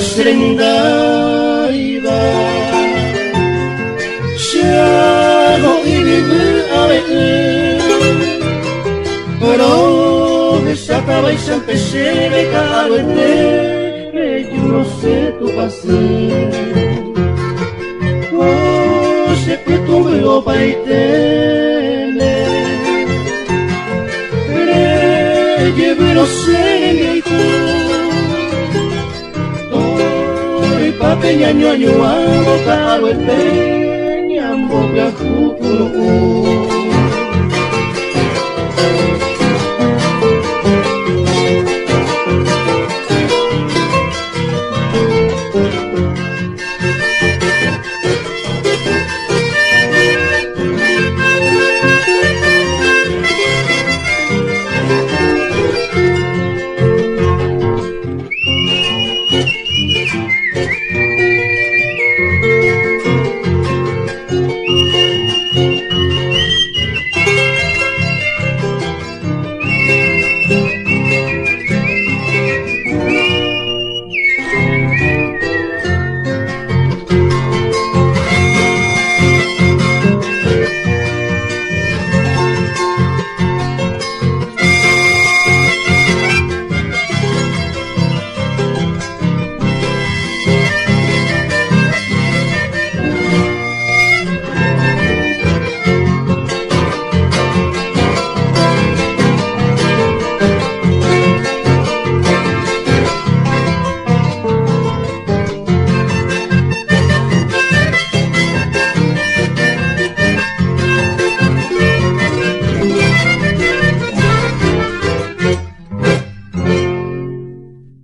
senda iba Shago inibu awe Pero desataba y se empecé de caluete Que yo no sé tu pasé Oh, se que tu me lo paitene Llevo sé Tori pape ñaño año amo caro el peña ambo que ajupuno